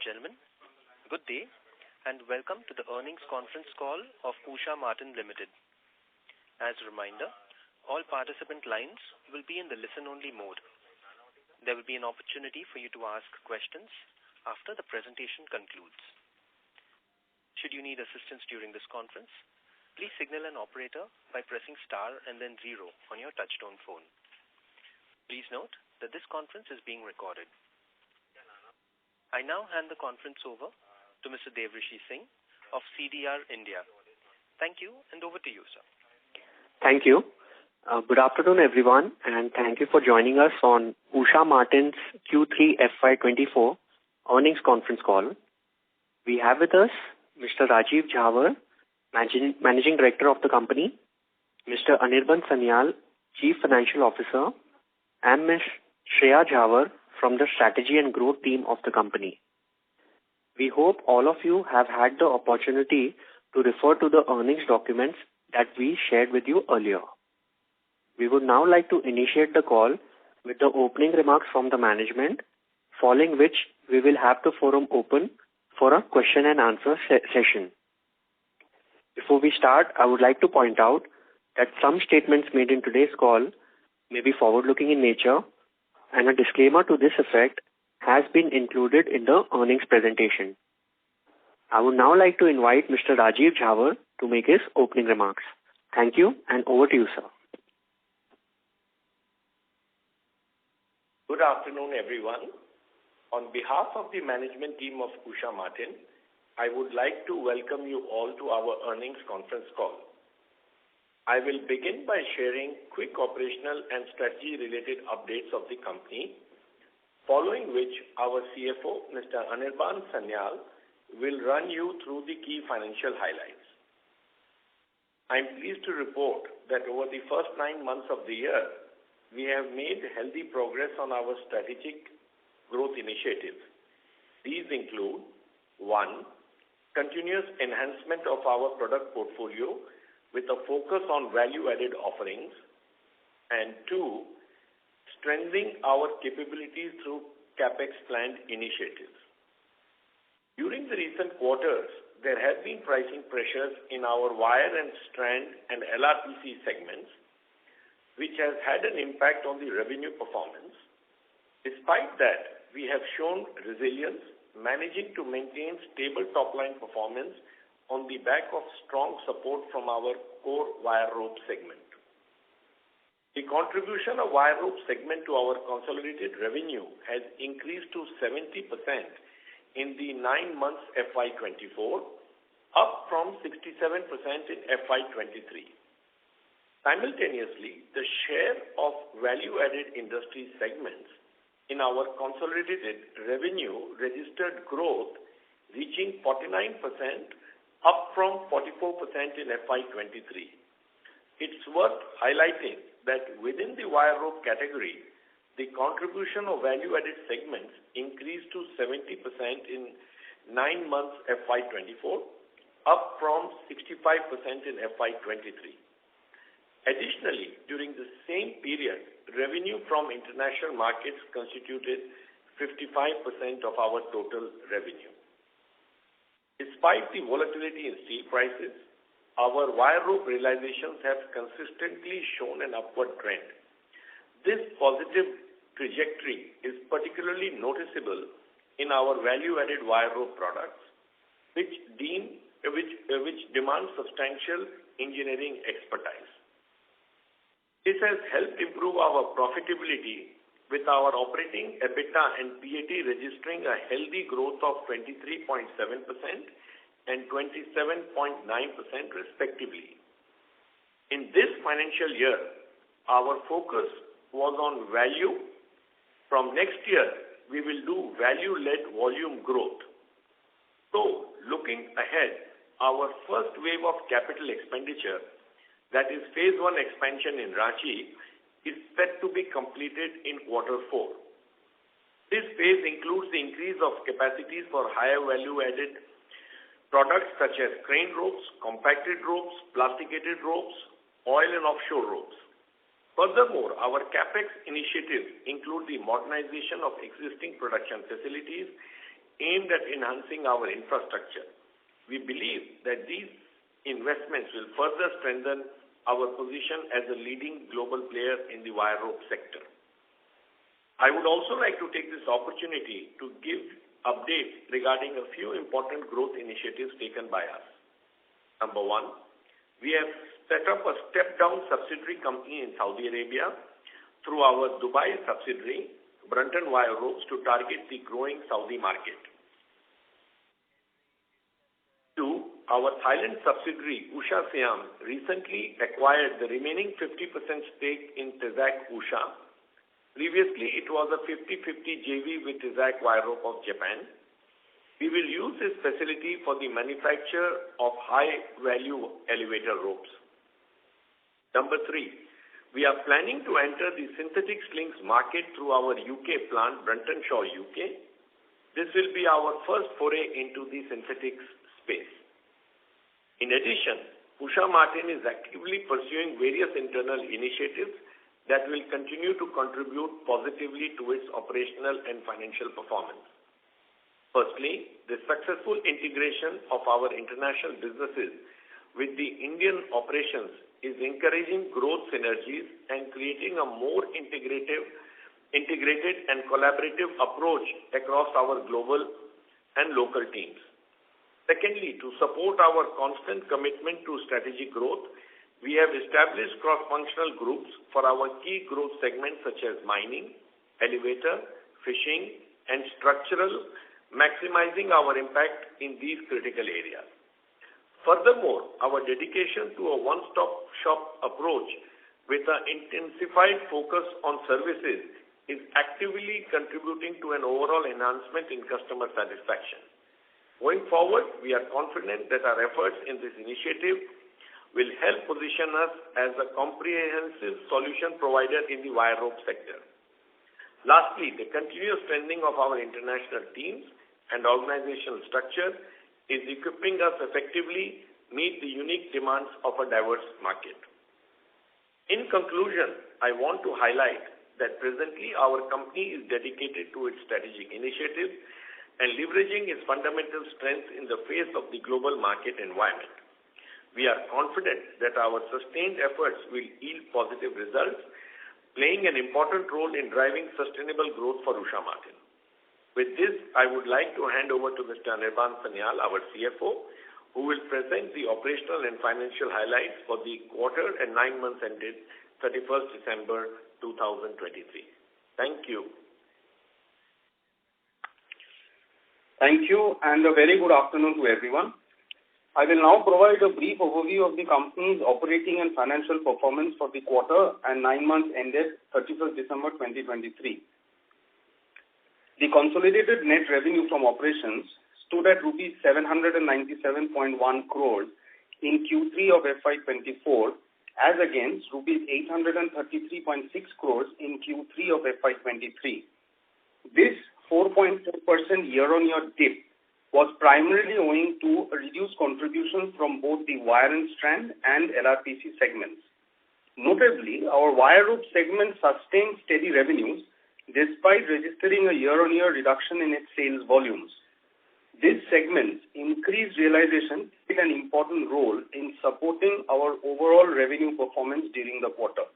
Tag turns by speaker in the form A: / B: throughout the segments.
A: gentlemen, good day and welcome to the earnings conference call of Usha Martin Limited. As a reminder, all participant lines will be in the listen-only mode. There will be an opportunity for you to ask questions after the presentation concludes. Should you need assistance during this conference, please signal an operator by pressing star and then 0 on your touchtone phone. Please note that this conference is being recorded. I now hand the conference over to Mr. Devrishi Singh of CDR India. Thank you, and over to you, sir.
B: Thank you. Good afternoon, everyone, and thank you for joining us on Usha Martin's Q3 FY2024 earnings conference call. We have with us Mr. Rajiv Jhawar, Managing Director of the company, Mr. Anirban Sanyal, Chief Financial Officer, and Ms. Shreya Jhawar from the Strategy and Growth team of the company. We hope all of you have had the opportunity to refer to the earnings documents that we shared with you earlier. We would now like to initiate the call with the opening remarks from the management, following which we will have the forum open for a question and answer session. Before we start, I would like to point out that some statements made in today's call may be forward-looking in nature, and a disclaimer to this effect has been included in the earnings presentation. I would now like to invite Mr. Rajiv Jhawar to make his opening remarks. Thank you, and over to you, sir.
C: Good afternoon, everyone. On behalf of the management team of Usha Martin, I would like to welcome you all to our earnings conference call. I will begin by sharing quick operational and strategy-related updates of the company, following which our CFO, Mr. Anirban Sanyal, will run you through the key financial highlights. I am pleased to report that over the first 9 months of the year, we have made healthy progress on our strategic growth initiatives. These include 1. Continuous enhancement of our product portfolio with a focus on value-added offerings, and 2. Strengthening our capabilities through CapEx planned initiatives. During the recent quarters, there have been pricing pressures in our wire and strand and LRPC segments, which has had an impact on the revenue performance. Despite that, we have shown resilience, managing to maintain stable top-line performance on the back of strong support from our core wire rope segment. The contribution of wire rope segment to our consolidated revenue has increased to 70% in the 9 months FY24, up from 67% in FY23. Simultaneously, the share of value-added industry segments in our consolidated revenue registered growth, reaching 49%, up from 44% in FY23. It's worth highlighting that within the wire rope category, the contribution of value-added segments increased to 70% in 9 months FY24, up from 65% in FY23. Additionally, during the same period, revenue from international markets constituted 55% of our total revenue. Despite the volatility in steel prices, our wire rope realizations have consistently shown an upward trend. This positive trajectory is particularly noticeable in our value-added wire rope products, which demand substantial engineering expertise. This has helped improve our profitability, with our operating EBITDA and PAT registering a healthy growth of 23.7% and 27.9% respectively. In this financial year, our focus was on value. From next year, we will do value-led volume growth. So, looking ahead, our first wave of capital expenditure, that is phase 1 expansion in Ranchi, is set to be completed in Q4. This phase includes the increase of capacities for higher value-added products such as crane ropes, compacted ropes, plasticated ropes, oil and offshore ropes. Furthermore, our CapEx initiatives include the modernization of existing production facilities, aimed at enhancing our infrastructure. We believe that these investments will further strengthen our position as a leading global player in the wire rope sector. I would also like to take this opportunity to give updates regarding a few important growth initiatives taken by us. Number one, we have set up a step-down subsidiary company in Saudi Arabia through our Dubai subsidiary, Brunton Wire Ropes, to target the growing Saudi market. Two, our Thailand subsidiary, Usha Siam, recently acquired the remaining 50% stake in Tezak Usha. Previously, it was a 50-50 JV with Tezak Wire Rope of Japan. We will use this facility for the manufacture of high-value elevator ropes. Number three, we are planning to enter the synthetic slings market through our UK plant, Brunton Shaw, UK. This will be our first foray into the synthetics space. In addition, Usha Martin is actively pursuing various internal initiatives that will continue to contribute positively to its operational and financial performance. Firstly, the successful integration of our international businesses with the Indian operations is encouraging growth synergies and creating a more integrated and collaborative approach across our global and local teams. Secondly, to support our constant commitment to strategic growth, we have established cross-functional groups for our key growth segments such as mining, elevator, fishing, and structural, maximizing our impact in these critical areas. Furthermore, our dedication to a one-stop shop approach with an intensified focus on services is actively contributing to an overall enhancement in customer satisfaction. Going forward, we are confident that our efforts in this initiative will help position us as a comprehensive solution provider in the wire rope sector. Lastly, the continuous strengthening of our international teams and organizational structure is equipping us effectively meet the unique demands of a diverse market. In conclusion, I want to highlight that presently our company is dedicated to its strategic initiatives and leveraging its fundamental strengths in the face of the global market environment. We are confident that our sustained efforts will yield positive results, playing an important role in driving sustainable growth for Usha Martin. With this, I would like to hand over to Mr. Anirban Sanyal, our CFO, who will present the operational and financial highlights for the quarter and 9 months ended 31st December 2023. Thank you.
D: Thank you, and a very good afternoon to everyone. I will now provide a brief overview of the company's operating and financial performance for the quarter and 9 months ended 31st December 2023. The consolidated net revenue from operations stood at rupees 797.1 crores in Q3 of FY24 as against rupees 833.6 crores in Q3 of FY23. This 4.4% year-on-year dip was primarily owing to a reduced contribution from both the wire and strand and LRPC segments. Notably, our wire rope segment sustained steady revenues despite registering a year-on-year reduction in its sales volumes. This segment's increased realization played an important role in supporting our overall revenue performance during the quarter.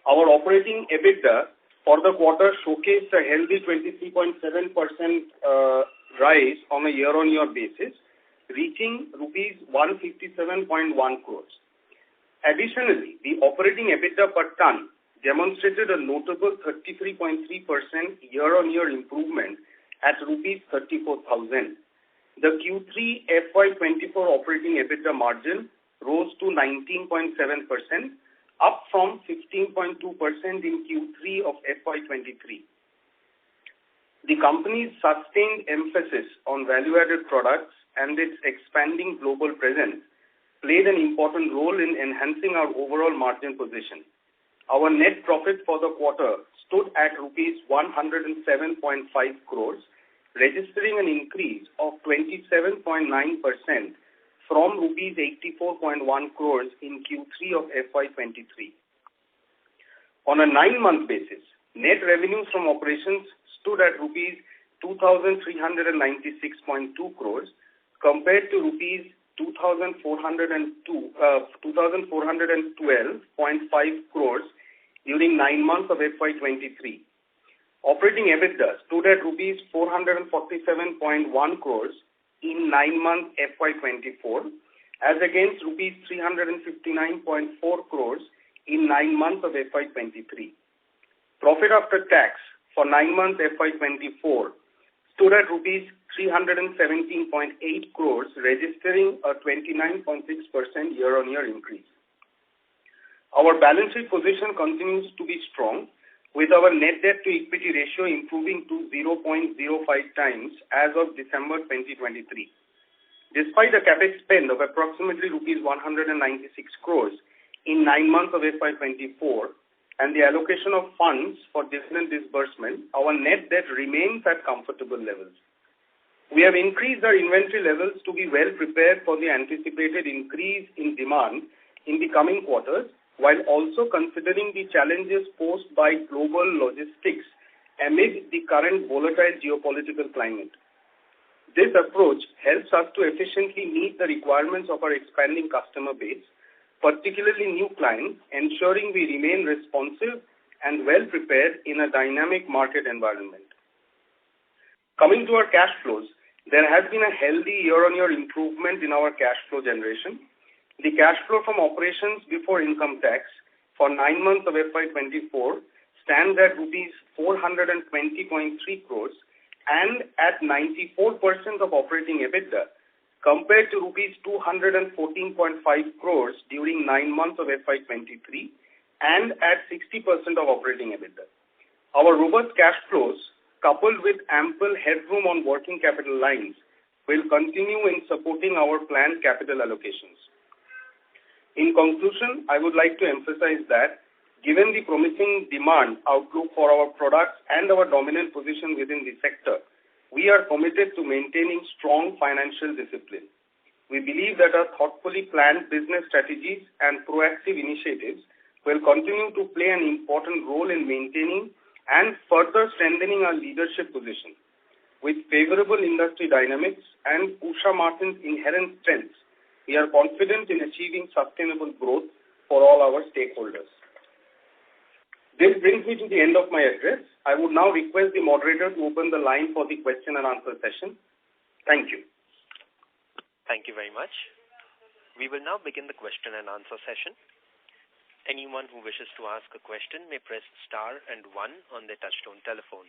D: Our operating EBITDA for the quarter showcased a healthy 23.7% rise on a year-on-year basis, reaching rupees 157.1 crores. Additionally, the operating EBITDA per ton demonstrated a notable 33.3% year-on-year improvement at rupees 34,000. The Q3 FY24 operating EBITDA margin rose to 19.7%, up from 15.2% in Q3 of FY23. The company's sustained emphasis on value-added products and its expanding global presence played an important role in enhancing our overall margin position. Our net profit for the quarter stood at rupees 107.5 crores, registering an increase of 27.9% from rupees 84.1 crores in Q3 of FY23. On a 9-month basis, net revenues from operations stood at rupees 2,396.2 crores compared to rupees 2,412.5 crores during 9 months of FY23. Operating EBITDA stood at rupees 447.1 crores in 9 months FY24 as against rupees 359.4 crores in 9 months of FY23. Profit after tax for 9 months FY24 stood at rupees 317.8 crores, registering a 29.6% year-on-year increase. Our balance sheet position continues to be strong, with our net debt to equity ratio improving to 0.05 times as of December 2023. Despite a capex spend of approximately rupees 196 crores in 9 months of FY24 and the allocation of funds for dividend disbursement, our net debt remains at comfortable levels. We have increased our inventory levels to be well prepared for the anticipated increase in demand in the coming quarters, while also considering the challenges posed by global logistics amid the current volatile geopolitical climate. This approach helps us to efficiently meet the requirements of our expanding customer base, particularly new clients, ensuring we remain responsive and well prepared in a dynamic market environment. Coming to our cash flows, there has been a healthy year-on-year improvement in our cash flow generation. The cash flow from operations before income tax for 9 months of FY24 stands at rupees 420.3 crores and at 94% of operating EBITDA compared to rupees 214.5 crores during 9 months of FY23 and at 60% of operating EBITDA. Our robust cash flows, coupled with ample headroom on working capital lines, will continue in supporting our planned capital allocations. In conclusion, I would like to emphasize that given the promising demand outlook for our products and our dominant position within the sector, we are committed to maintaining strong financial discipline. We believe that our thoughtfully planned business strategies and proactive initiatives will continue to play an important role in maintaining and further strengthening our leadership position. With favorable industry dynamics and Usha Martin's inherent strengths, we are confident in achieving sustainable growth for all our stakeholders. This brings me to the end of my address. I would now request the moderator to open the line for the question and answer session. Thank you.
A: Thank you very much. We will now begin the question and answer session. Anyone who wishes to ask a question may press star and 1 on their touchtone telephone.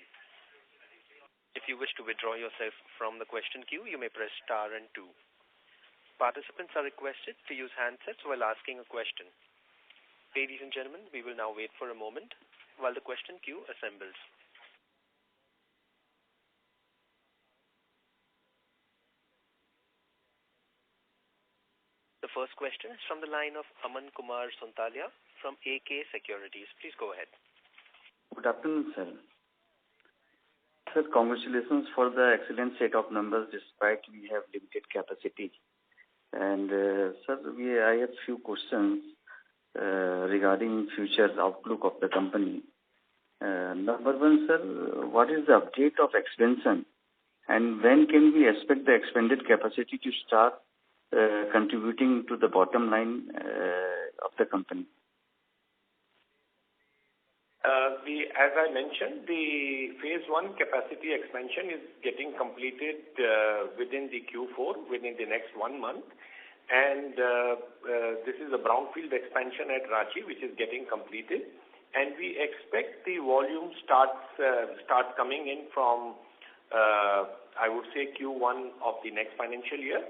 A: If you wish to withdraw yourself from the question queue, you may press star and 2. Participants are requested to use handsets while asking a question. Ladies and gentlemen, we will now wait for a moment while the question queue assembles. The first question is from the line of Aman Kumar Sontalia from AK Securities. Please go ahead.
E: Good afternoon, sir. Sir, congratulations for the excellent set of numbers despite we have limited capacity. And sir, I have few questions regarding future outlook of the company. Number one, sir, what is the update of expansion and when can we expect the expanded capacity to start contributing to the bottom line of the company?
C: As I mentioned, the phase 1 capacity expansion is getting completed within the Q4, within the next 1 month. And this is a brownfield expansion at Ranchi, which is getting completed. And we expect the volume start coming in from, I would say, Q1 of the next financial year.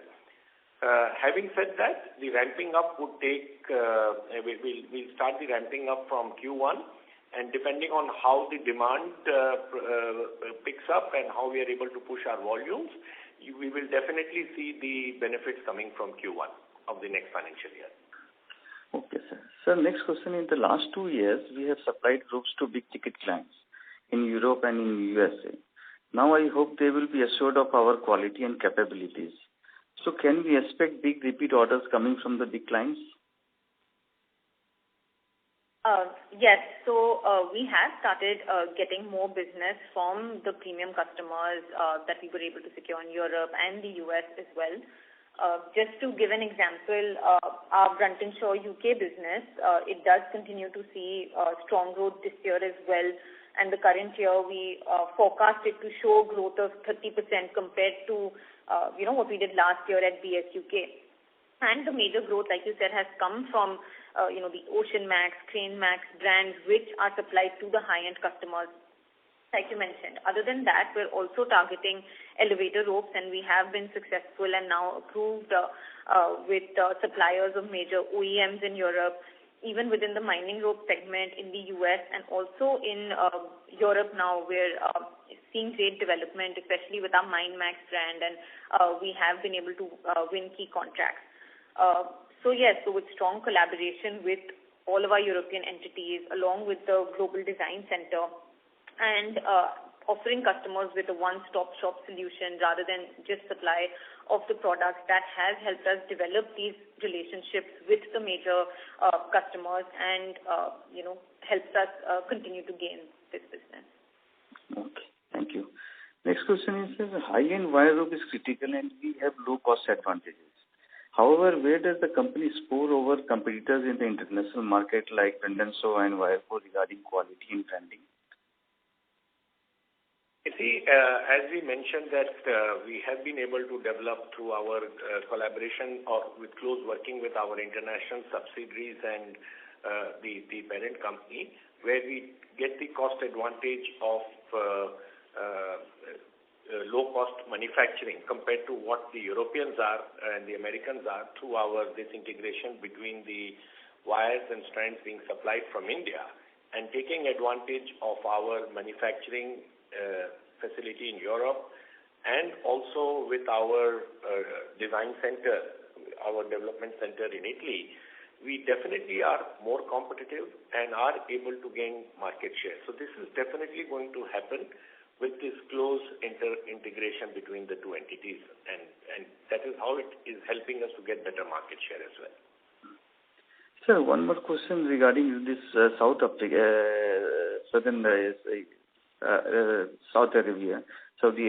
C: Having said that, the ramping up would take, we'll start the ramping up from Q1. And depending on how the demand picks up and how we are able to push our volumes, we will definitely see the benefits coming from Q1 of the next financial year.
E: Okay, sir. Sir, next question. In the last 2 years, we have supplied ropes to big ticket clients in Europe and in USA. Now I hope they will be assured of our quality and capabilities. So can we expect big repeat orders coming from the big clients?
F: Yes. So we have started getting more business from the premium customers that we were able to secure in Europe and the US as well. Just to give an example, our Brunton Shaw UK business, it does continue to see strong growth this year as well. And the current year, we forecast it to show growth of 30% compared to, what we did last year at BS UK. And the major growth, like you said, has come from, the Ocean Max, Crane Max brands, which are supplied to the high-end customers, like you mentioned. Other than that, we're also targeting elevator ropes, and we have been successful and now approved with suppliers of major OEMs in Europe, even within the mining rope segment in the US, and also in Europe now. We're seeing great development, especially with our Mine Max brand, and we have been able to win key contracts. So with strong collaboration with all of our European entities, along with the Global Design Center, and offering customers with a one-stop shop solution rather than just supply of the products, that has helped us develop these relationships with the major customers and, helps us continue to gain this business.
E: Okay, thank you. Next question is, high-end wire rope is critical and we have low cost advantages. However, where does the company score over competitors in the international market like Brunton Shaw and Wireco regarding quality and branding?
C: You see, as we mentioned that we have been able to develop through our collaboration or with close working with our international subsidiaries and the parent company, where we get the cost advantage of low-cost manufacturing compared to what the Europeans are and the Americans are through this integration between the wires and strands being supplied from India, and taking advantage of our manufacturing facility in Europe, and also with our design center, our development center in Italy, we definitely are more competitive and are able to gain market share. So this is definitely going to happen with this close integration between the two entities, and that is how it is helping us to get better market share as well.
E: Sir, one more question regarding this Saudi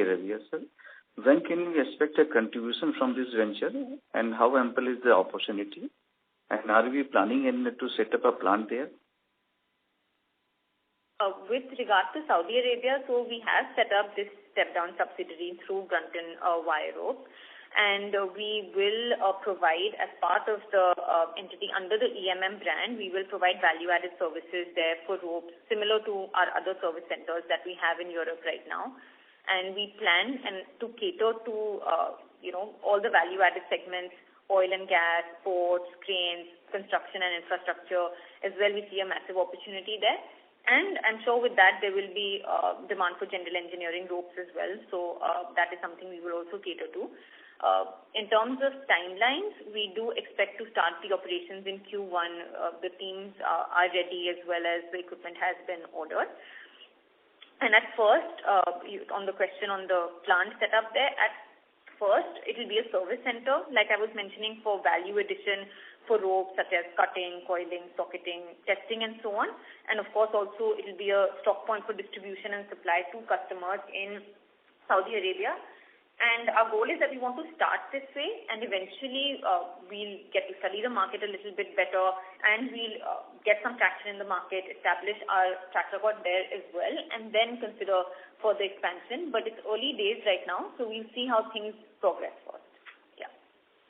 E: Arabia, sir. When can we expect a contribution from this venture, and how ample is the opportunity? And are we planning to set up a plant there?
F: With regard to Saudi Arabia, so we have set up this step-down subsidiary through Brunton Wire Rope, and we will provide, as part of the entity under the EMM brand, we will provide value-added services there for ropes, similar to our other service centers that we have in Europe right now. And we plan to cater to, all the value-added segments, oil and gas, ports, cranes, construction and infrastructure. As well, we see a massive opportunity there. And I'm sure with that there will be demand for general engineering ropes as well. So that is something we will also cater to. In terms of timelines, we do expect to start the operations in Q1. The teams are ready, as well as the equipment has been ordered. And at first, on the question on the plant setup there, at first it will be a service center, like I was mentioning, for value addition for ropes such as cutting, coiling, socketing, testing, and so on. And of course, also it will be a stock point for distribution and supply to customers in Saudi Arabia. And our goal is that we want to start this way, and eventually we'll get to study the market a little bit better, and we'll get some traction in the market, establish our track record there as well, and then consider further expansion. But it's early days right now, so we'll see how things progress first.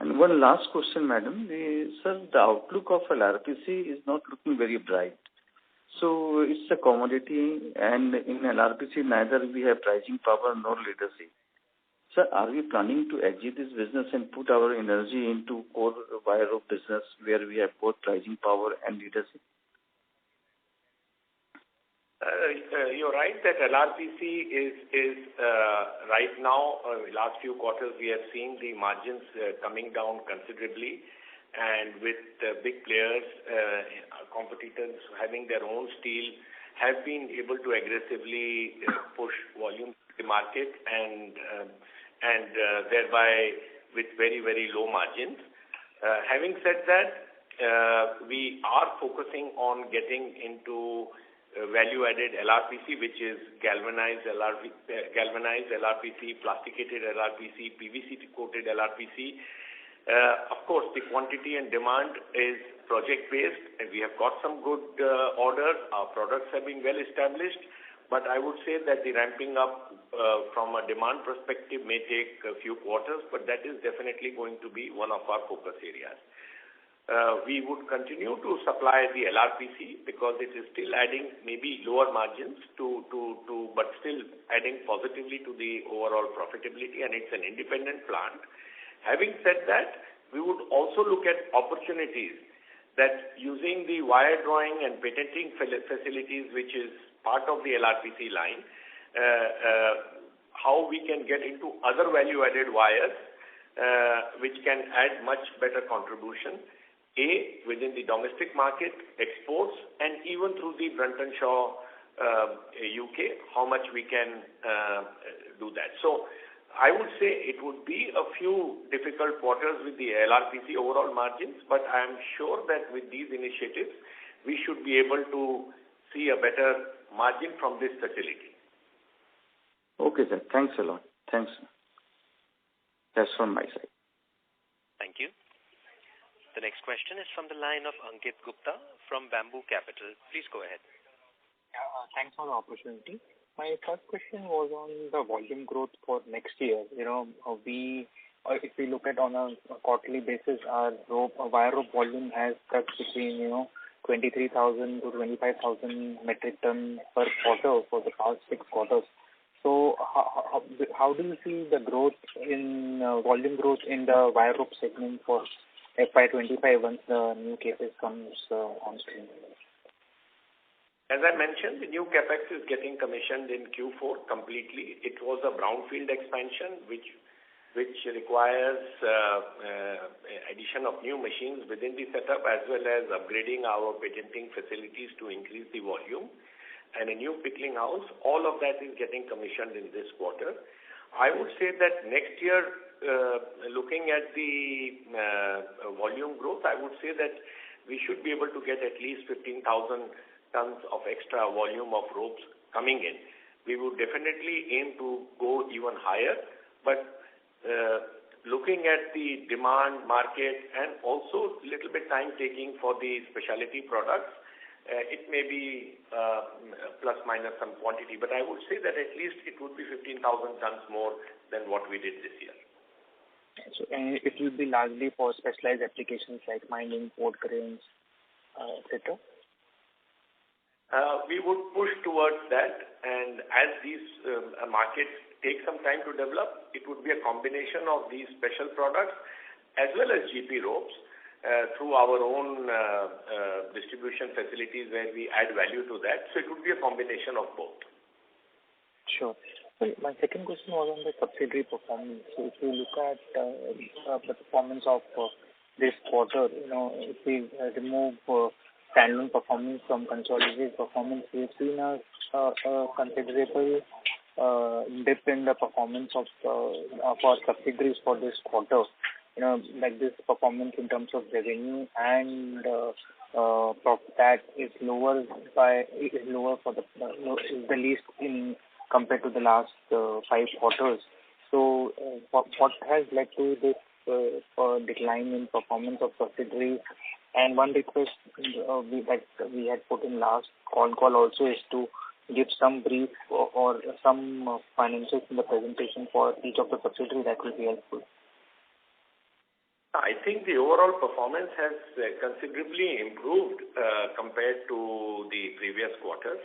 E: And one last question, madam. Sir, the outlook of LRPC is not looking very bright. So it's a commodity, and in LRPC neither we have pricing power nor leadership. Sir, are we planning to exit this business and put our energy into core wire rope business where we have both pricing power and leadership?
C: You're right that LRPC is right now, last few quarters, we have seen the margins coming down considerably, and with big players, competitors having their own steel, have been able to aggressively push volume to the market and thereby with very, very low margins. Having said that, we are focusing on getting into value-added LRPC, which is galvanized LRPC, plasticated LRPC, PVC-coated LRPC. Of course, the quantity and demand is project-based, and we have got some good orders. Our products have been well established, but I would say that the ramping up from a demand perspective may take a few quarters, but that is definitely going to be one of our focus areas. We would continue to supply the LRPC because it is still adding maybe lower margins but still adding positively to the overall profitability, and it's an independent plant. Having said that, we would also look at opportunities that using the wire drawing and patenting facilities, which is part of the LRPC line, how we can get into other value-added wires, which can add much better contribution, within the domestic market, exports, and even through the Brunton Shaw UK, how much we can do that. So I would say it would be a few difficult quarters with the LRPC overall margins, but I am sure that with these initiatives, we should be able to see a better margin from this facility.
E: Okay, sir. Thanks a lot. Thanks. That's from my side.
A: Thank you. The next question is from the line of Ankit Gupta from Bamboo Capital. Please go ahead.
G: Thanks for the opportunity. My first question was on the volume growth for next year. If we look at on a quarterly basis, our wire rope volume has cut between 23,000 to 25,000 metric ton per quarter for the past 6 quarters. So how do you see the growth in volume growth in the wire rope segment for FY25 once the new CapEx comes on stream?
C: As I mentioned, the new CapEx is getting commissioned in Q4 completely. It was a brownfield expansion which requires addition of new machines within the setup as well as upgrading our patenting facilities to increase the volume, and a new pickling house. All of that is getting commissioned in this quarter. I would say that next year, looking at the volume growth, I would say that we should be able to get at least 15,000 tons of extra volume of ropes coming in. We would definitely aim to go even higher, but looking at the demand market and also a little bit time taking for the specialty products, it may be plus minus some quantity, but I would say that at least it would be 15,000 tons more than what we did this year.
G: So, and it will be largely for specialized applications like mining, port cranes, etc.?
C: We would push towards that, and as these markets take some time to develop, it would be a combination of these special products as well as GP ropes through our own distribution facilities where we add value to that. So it would be a combination of both.
G: Sure. So my second question was on the subsidiary performance. So if you look at the performance of this quarter, if we remove standalone performance from consolidated performance, we have seen a considerable dip in the performance of our subsidiaries for this quarter. Like this performance in terms of revenue and profit that is lower for the least in compared to the last 5 quarters. So what has led to this decline in performance of subsidiaries? And one request that we had put in last Concall also is to give some brief or some financials in the presentation for each of the subsidiaries. That will be helpful.
C: I think the overall performance has considerably improved compared to the previous quarters.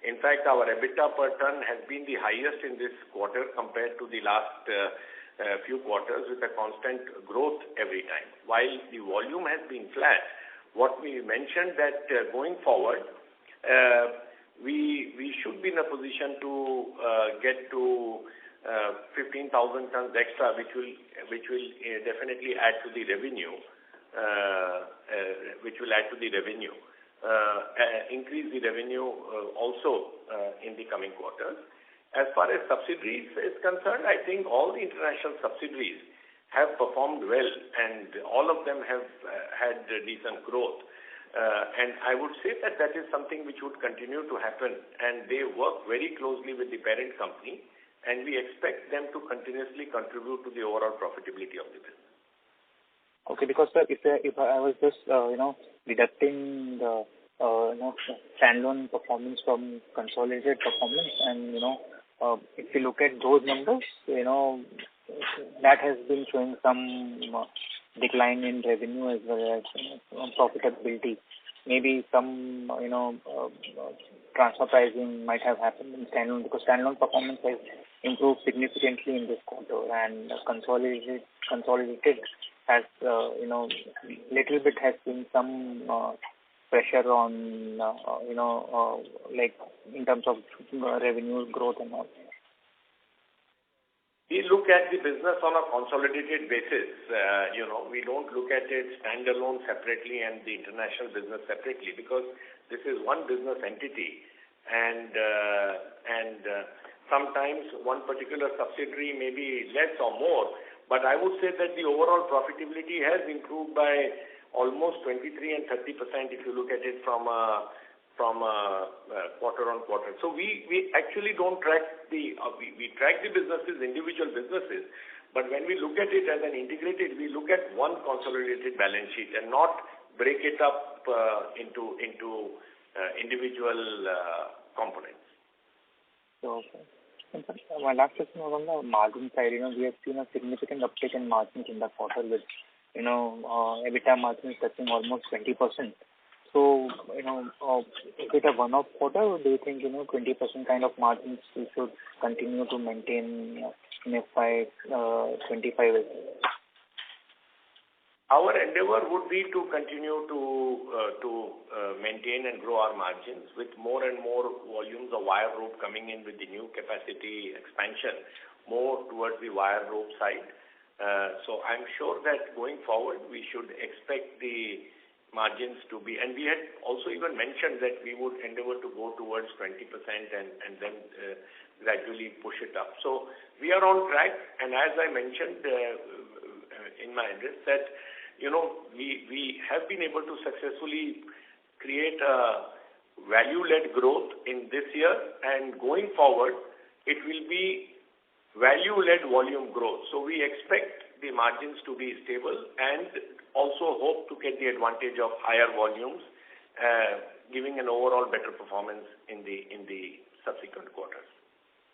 C: In fact, our EBITDA per ton has been the highest in this quarter compared to the last few quarters with a constant growth every time. While the volume has been flat, what we mentioned that going forward, we should be in a position to get to 15,000 tons extra, which will definitely add to the revenue, increase the revenue also in the coming quarters. As far as subsidiaries is concerned, I think all the international subsidiaries have performed well, and all of them have had decent growth. And I would say that that is something which would continue to happen, and they work very closely with the parent company, and we expect them to continuously contribute to the overall profitability of the business.
G: Okay, because sir, if I was just deducting the standalone performance from consolidated performance, and if you look at those numbers, that has been showing some decline in revenue as well as profitability. Maybe some transfer pricing might have happened in standalone, because standalone performance has improved significantly in this quarter, and consolidated has little bit has been some pressure on like in terms of revenue growth and all.
C: We look at the business on a consolidated basis. We don't look at it standalone separately and the international business separately, because this is one business entity, and sometimes one particular subsidiary may be less or more, but I would say that the overall profitability has improved by almost 23 and 30% if you look at it from quarter on quarter. So we actually don't track we track the businesses, individual businesses, but when we look at it as an integrated, we look at one consolidated balance sheet and not break it up into individual components.
G: Okay. My last question was on the margin side. We have seen a significant uptick in margins in the quarter, with EBITDA margins touching almost 20%. So, is it a one-off quarter, or do you think, 20% kind of margins we should continue to maintain in FY25?
C: Our endeavor would be to continue to maintain and grow our margins with more and more volumes of wire rope coming in with the new capacity expansion, more towards the wire rope side. So I'm sure that going forward we should expect the margins to be, and we had also even mentioned that we would endeavor to go towards 20% and then gradually push it up. So we are on track, and as I mentioned in my address, that we have been able to successfully create a value-led growth in this year, and going forward it will be value-led volume growth. So we expect the margins to be stable, and also hope to get the advantage of higher volumes, giving an overall better performance in the subsequent quarters.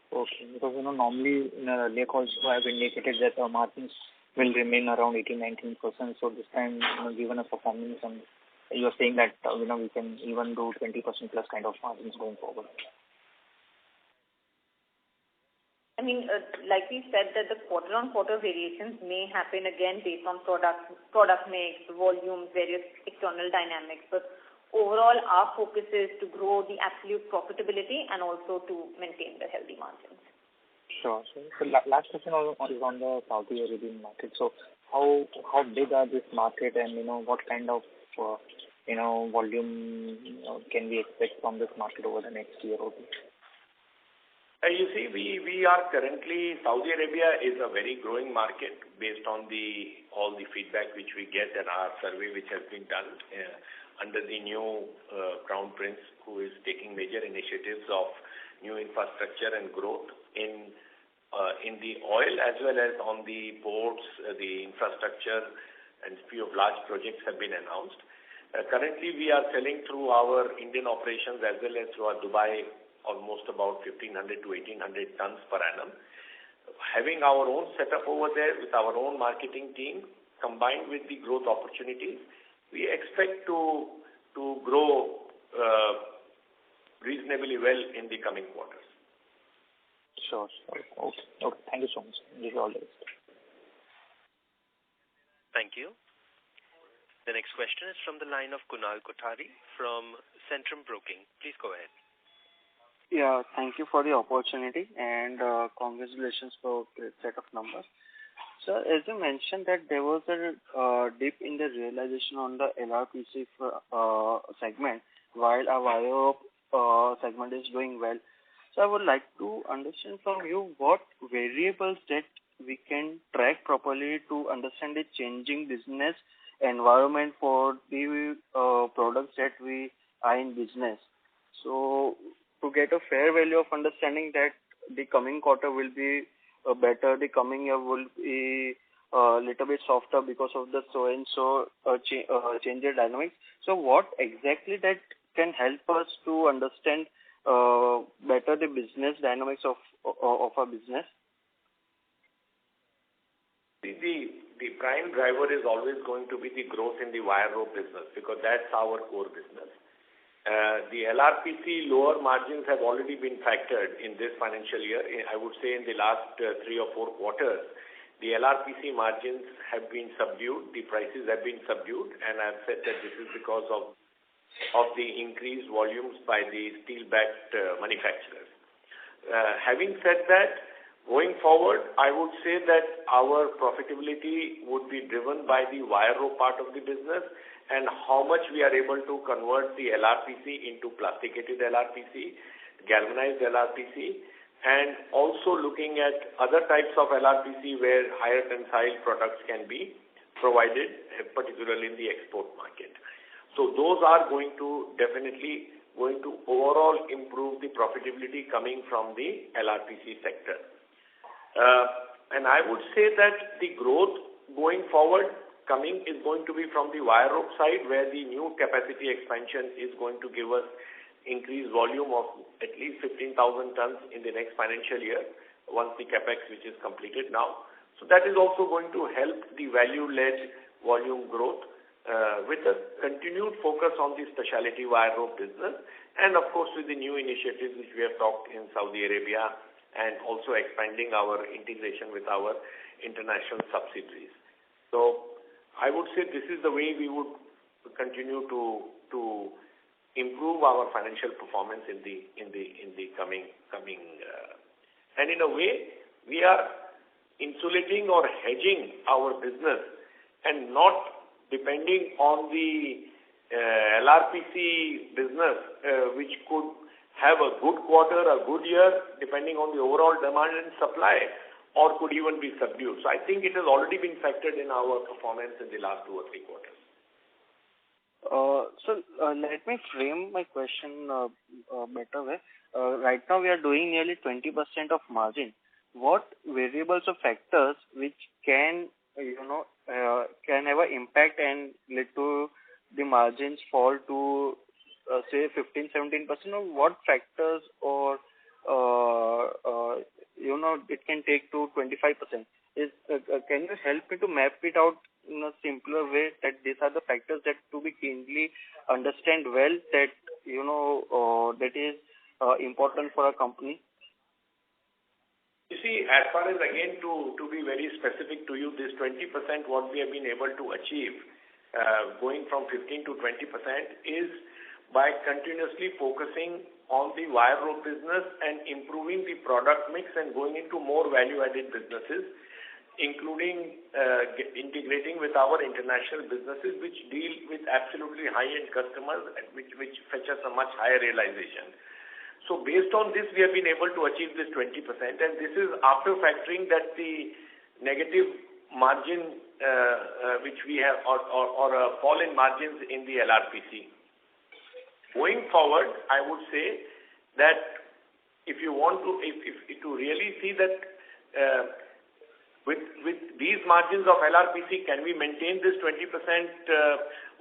G: Okay, because normally in a earlier calls I have indicated that our margins will remain around 18-19%. So this time, given a performance, and you are saying that we can even do 20% plus kind of margins going forward.
F: I mean, like we said, that the quarter-on-quarter variations may happen again based on product mix, volumes, various external dynamics. But overall, our focus is to grow the absolute profitability and also to maintain the healthy margins. Sure.
G: So last question is on the Saudi Arabian market. So how big are this market, and what kind of volume can we expect from this market over the next year or two?
C: You see, we are currently, Saudi Arabia is a very growing market based on all the feedback which we get and our survey which has been done under the new Crown Prince, who is taking major initiatives of new infrastructure and growth in the oil as well as on the ports, the infrastructure, and few of large projects have been announced. Currently, we are selling through our Indian operations as well as through our Dubai almost about 1,500 to 1,800 tons per annum. Having our own setup over there with our own marketing team, combined with the growth opportunities, we expect to grow reasonably well in the coming quarters.
G: Sure. Okay. Thank you so much. This is all the best.
A: Thank you. The next question is from the line of Kunal Kothari from Centrum Broking. Please go ahead.
H: Yeah, thank you for the opportunity, and congratulations for the set of numbers. Sir, as you mentioned that there was a dip in the realization on the LRPC segment, while our wire segment is doing well. So I would like to understand from you what variables that we can track properly to understand the changing business environment for the products that we are in business. So to get a fair value of understanding that the coming quarter will be better, the coming year will be a little bit softer because of the so-and-so change in dynamics. So what exactly that can help us to understand better the business dynamics of our business?
C: The prime driver is always going to be the growth in the wire rope business, because that's our core business. The LRPC lower margins have already been factored in this financial year. I would say in the last 3 or 4 quarters, the LRPC margins have been subdued, the prices have been subdued, and I've said that this is because of the increased volumes by the steel-backed manufacturers. Having said that, going forward, I would say that our profitability would be driven by the wire rope part of the business and how much we are able to convert the LRPC into plasticated LRPC, galvanized LRPC, and also looking at other types of LRPC where higher tensile products can be provided, particularly in the export market. So those are definitely going to overall improve the profitability coming from the LRPC sector. And I would say that the growth going forward is going to be from the wire rope side, where the new capacity expansion is going to give us increased volume of at least 15,000 tons in the next financial year once the capex which is completed now. So that is also going to help the value-led volume growth with a continued focus on the specialty wire rope business, and of course with the new initiatives which we have talked in Saudi Arabia, and also expanding our integration with our international subsidiaries. So I would say this is the way we would continue to improve our financial performance in the coming and in a way we are insulating or hedging our business and not depending on the LRPC business, which could have a good quarter, a good year, depending on the overall demand and supply, or could even be subdued. So I think it has already been factored in our performance in the last 2 or 3 quarters.
H: Let me frame my question better way. Right now we are doing nearly 20% of margin. What variables or factors which can can have an impact and lead to the margins fall to say 15-17%, or what factors or it can take to 25%? Can you help me to map it out in a simpler way, that these are the factors that to be keenly understand well, that that is important for a company?
C: You see, as far as again to be very specific to you, this 20% what we have been able to achieve, going from 15 to 20%, is by continuously focusing on the wire rope business and improving the product mix and going into more value-added businesses, including integrating with our international businesses, which deal with absolutely high-end customers, which fetch us a much higher realization. So based on this, we have been able to achieve this 20%, and this is after factoring that the negative margin which we have, or a fall in margins in the LRPC. Going forward, I would say that if you want to, if to really see that with these margins of LRPC, can we maintain this 20%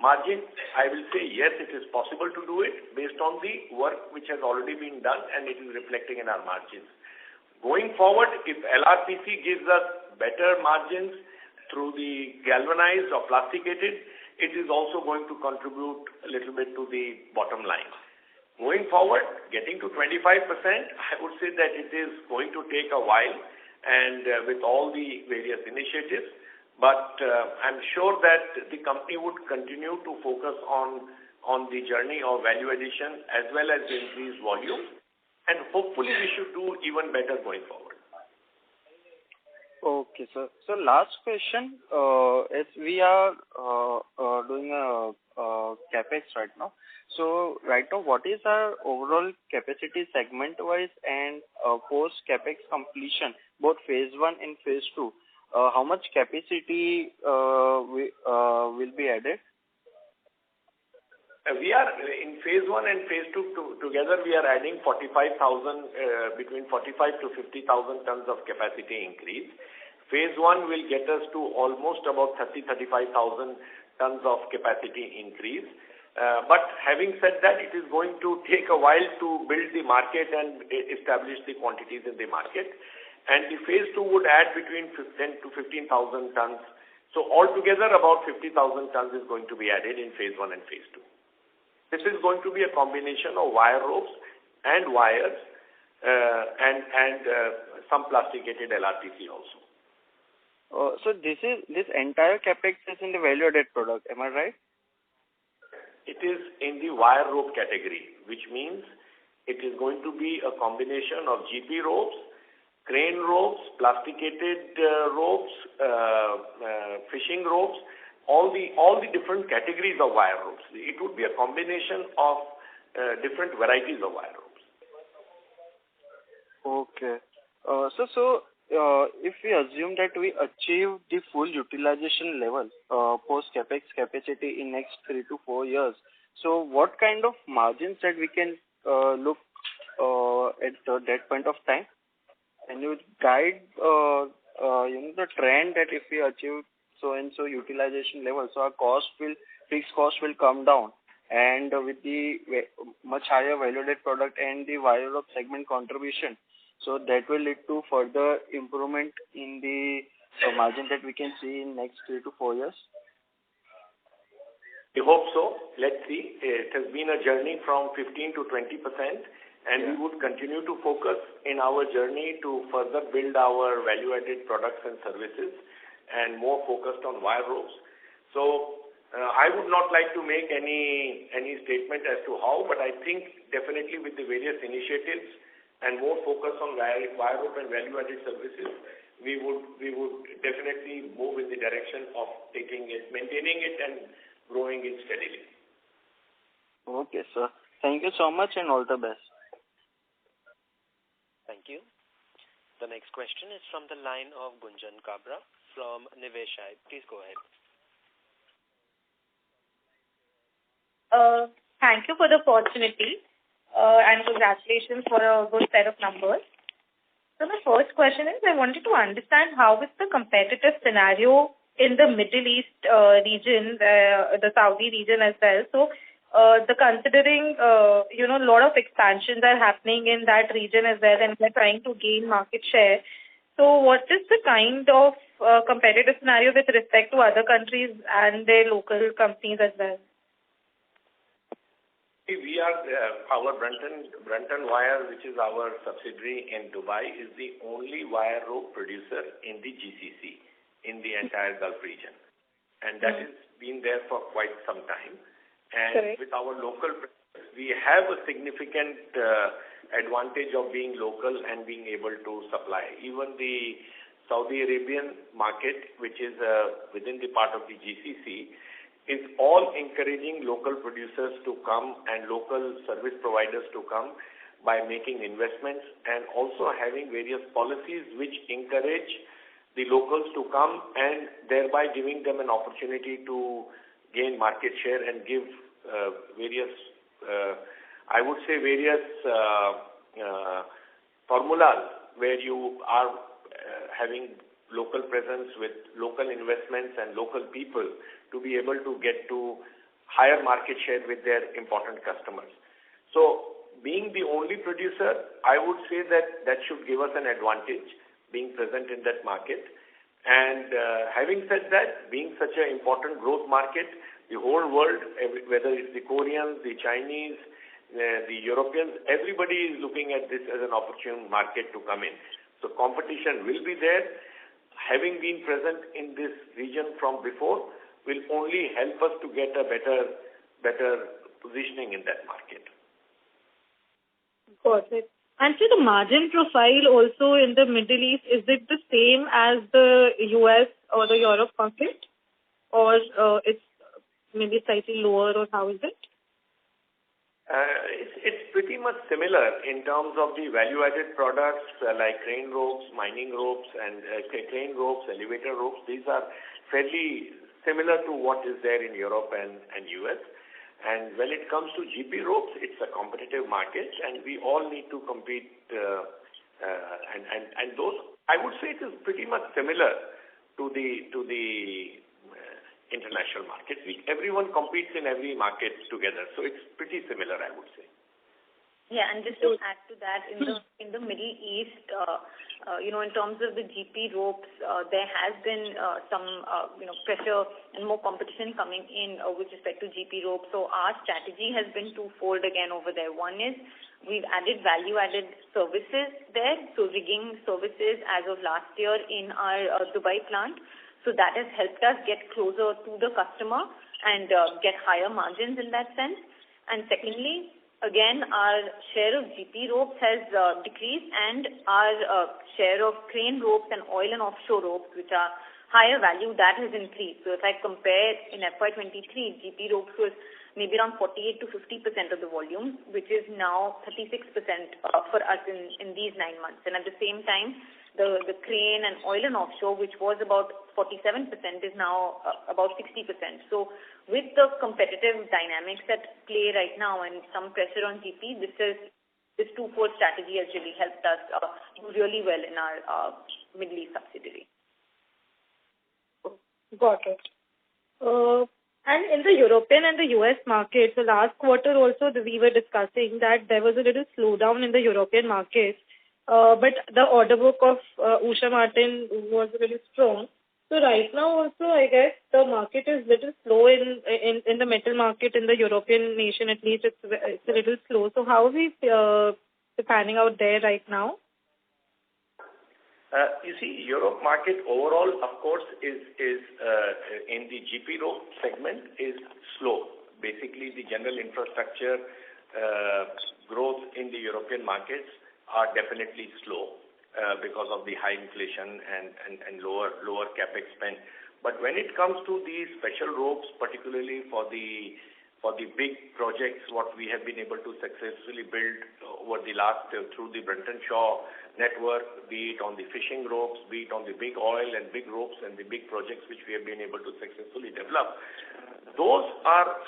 C: margin? I will say yes, it is possible to do it based on the work which has already been done, and it is reflecting in our margins. Going forward, if LRPC gives us better margins through the galvanized or plasticated, it is also going to contribute a little bit to the bottom line. Going forward, getting to 25%, I would say that it is going to take a while, and with all the various initiatives, but I'm sure that the company would continue to focus on the journey of value addition as well as the increased volume, and hopefully we should do even better going forward.
H: Okay, sir. So last question, as we are doing a capex right now. So right now, what is our overall capacity segment-wise and post capex completion, both phase 1 and phase 2? How much capacity will be added?
C: We are in phase 1 and phase 2 together. We are adding 45,000 between 45 to 50,000 tons of capacity increase. Phase 1 will get us to almost about 35,000 tons of capacity increase. But having said that, it is going to take a while to build the market and establish the quantities in the market. And the phase 2 would add between 10 to 15,000 tons. So altogether, about 50,000 tons is going to be added in phase 1 and phase 2. This is going to be a combination of wire ropes and wires and some plasticated LRPC also.
H: So this entire capex is in the value-added product. Am I right?
C: It is in the wire rope category, which means it is going to be a combination of GP ropes, crane ropes, plasticated ropes, fishing ropes, all the different categories of wire ropes. It would be a combination of different varieties of wire ropes.
H: Okay. So if we assume that we achieve the full utilization level post capex capacity in next 3 to 4 years, so what kind of margins that we can look at that point of time? Can you guide the trend that if we achieve so and so utilization level, so our fixed cost will come down, and with the much higher value-added product and the wire rope segment contribution, so that will lead to further improvement in the margin that we can see in next 3 to 4 years?
C: We hope so. Let's see. It has been a journey from 15 to 20%, and we would continue to focus in our journey to further build our value-added products and services and more focused on wire ropes. So I would not like to make any statement as to how, but I think definitely with the various initiatives and more focus on wire rope and value-added services, we would definitely move in the direction of taking it, maintaining it, and growing it steadily.
H: Okay, sir. Thank you so much and all the best.
A: Thank you. The next question is from the line of Gunjan Kabra from Niveshaay. Please go ahead.
F: Thank you for the opportunity and congratulations for a good set of numbers. So my first question is, I wanted to understand how is the competitive scenario in the Middle East region, the Saudi region as well. So considering, a lot of expansions are happening in that region as well, and they're trying to gain market share. So what is the kind of competitive scenario with respect to other countries and their local companies as well?
C: We are, our Brunton Wire, which is our subsidiary in Dubai, is the only wire rope producer in the GCC, in the entire Gulf region. And that has been there for quite some time. And with our local presence, we have a significant advantage of being local and being able to supply. Even the Saudi Arabian market, which is within the part of the GCC, is all encouraging local producers to come and local service providers to come by making investments and also having various policies which encourage the locals to come and thereby giving them an opportunity to gain market share and give various formulas where you are having local presence with local investments and local people to be able to get to higher market share with their important customers. So being the only producer, I would say that should give us an advantage, being present in that market. And having said that, being such an important growth market, the whole world, whether it's the Koreans, the Chinese, the Europeans, everybody is looking at this as an opportune market to come in. So competition will be there. Having been present in this region from before will only help us to get a better positioning in that market.
F: Got it.
I: And so the margin profile also in the Middle East, is it the same as the US or the Europe market? Or it's maybe slightly lower, or how is it?
C: It's pretty much similar in terms of the value-added products like crane ropes, mining ropes, and crane ropes, elevator ropes. These are fairly similar to what is there in Europe and US. And when it comes to GP ropes, it's a competitive market, and we all need to compete. And those, I would say, it is pretty much similar to the international markets. Everyone competes in every market together, so it's pretty similar, I would say.
F: Yeah, and just to add to that, in the Middle East, in terms of the GP ropes, there has been some pressure and more competition coming in with respect to GP ropes. So our strategy has been twofold again over there. One is we've added value-added services there, so rigging services as of last year in our Dubai plant. So that has helped us get closer to the customer and get higher margins in that sense. And secondly, again, our share of GP ropes has decreased, and our share of crane ropes and oil and offshore ropes, which are higher value, that has increased. So if I compare in FY23, GP ropes was maybe around 48 to 50% of the volume, which is now 36% for us in these 9 months. And at the same time, the crane and oil and offshore, which was about 47%, is now about 60%. So with the competitive dynamics at play right now and some pressure on GP, this twofold strategy has really helped us do really well in our Middle East subsidiary.
I: Got it. And in the European and the US market, so last quarter also we were discussing that there was a little slowdown in the European market, but the order book of Usha Martin was really strong. So right now also, I guess the market is little slow in the metal market in the European nation. At least it's a little slow. So how are we panning out there right now?
C: You see, Europe market overall, of course, is in the GP rope segment is slow. Basically, the general infrastructure growth in the European markets are definitely slow because of the high inflation and lower capex spend. But when it comes to these special ropes, particularly for the big projects, what we have been able to successfully build over the last through the Brunton Shaw network, be it on the fishing ropes, be it on the big oil and big ropes and the big projects which we have been able to successfully develop, those are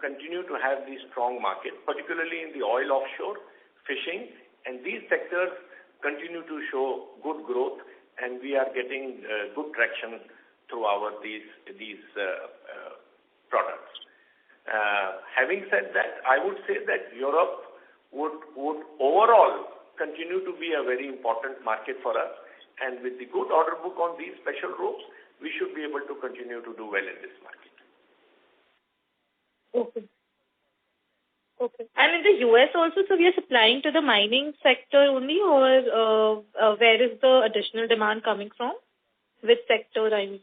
C: continue to have the strong market, particularly in the oil offshore, fishing, and these sectors continue to show good growth, and we are getting good traction through these products. Having said that, I would say that Europe would overall continue to be a very important market for us, and with the good order book on these special ropes, we should be able to continue to do well in this market.
I: Okay. And in the US also, so we are supplying to the mining sector only, or where is the additional demand coming from? Which sector, I mean?